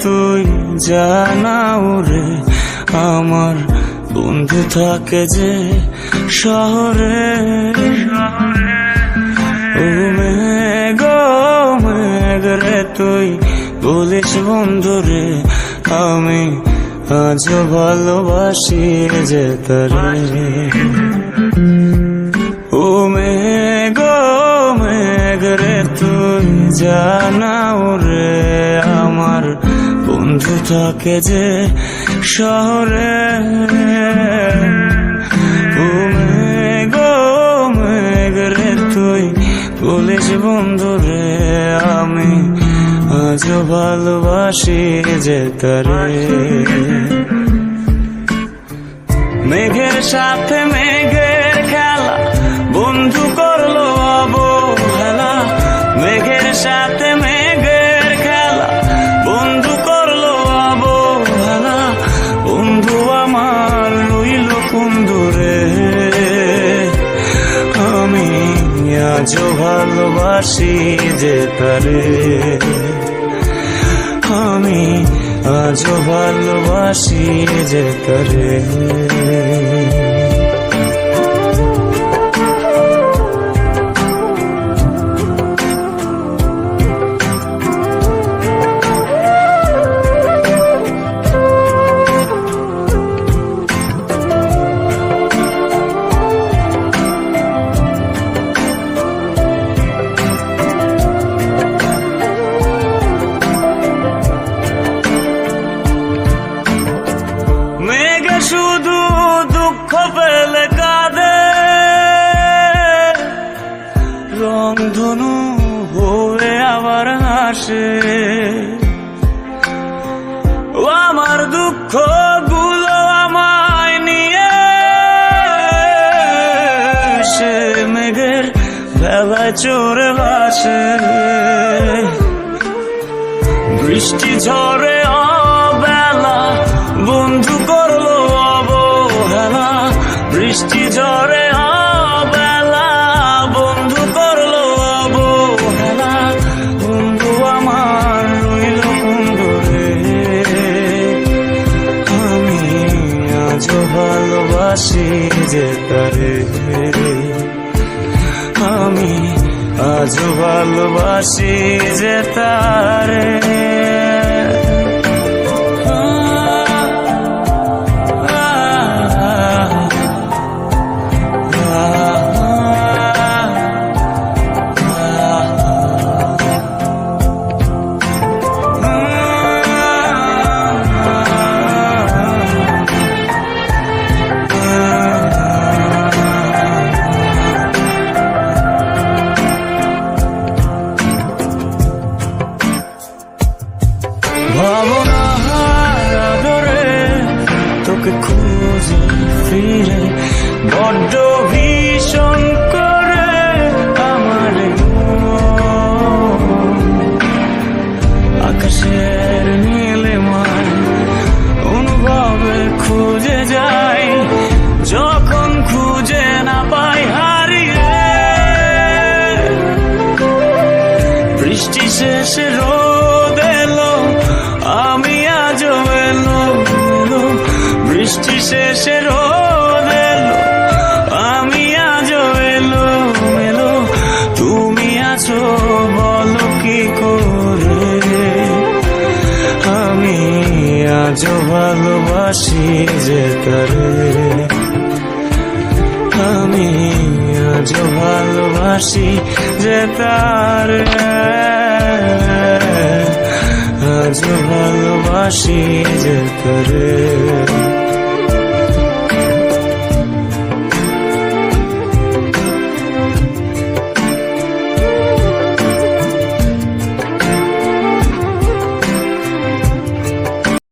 তুই জানাও রে আমার বন্ধু থাকে যে শহরে। ও মেঘ মেঘ রে তুই বলিস বন্ধু রে আমি আজও ভালোবাসি যে তারে। ও মেঘ মেঘ রে তুই জানাও রে আমার বন্ধু থাকে যে শহরে। ও মেঘ মেঘ রে তুই বলিস বন্ধু রে আমি আজও ভালোবাসি যে তারে। মেঘের সাথে মেঘের খেলা বন্ধু করলো অবহেলা। মেঘের সাথে মেঘের খেলা বন্ধু করলো অবহেলা। বন্ধু আমার রইল কোন দূরে আমি আজও ভালোবাসি যে তারে। আমি আজও ভালোবাসি যে তারে। শুধু দুঃখ পেলে কাঁদে রংধনু হয়ে আবার হাসে। ও আমার দুঃখ গুলো আমায় নিয়ে সে মেঘের ভেলায় চড়ে ভাসে। বৃষ্টি ঝরে অবেলা বন্ধু করলো অবহেলা। বৃষ্টি ঝরে অবেলা বন্ধু করলো অবহেলা। বন্ধু আমার রইল কোন দূরে আমি আজও ভালোবাসি যে তারে। আমি আজও ভালোবাসি যে তারে। ভাবনার আদরে তোকে খুঁজে ফিরে বড্ড ভীষণ করে আমার আকাশের নীলে মান অনুভবে খুঁজে যাই যখন খুঁজে না পাই হারিয়ে। বৃষ্টি শেষে রোদ এলো আমি আজও এলো। বৃষ্টি শেষে রোদ এলো আমি আজও এলো এলো। তুমি আছো বলো কি করে আমি আজও ভালোবাসি যে তারে। আমি আজও ভালোবাসি যে তারে। আজও ভালোবাসি যে তারে।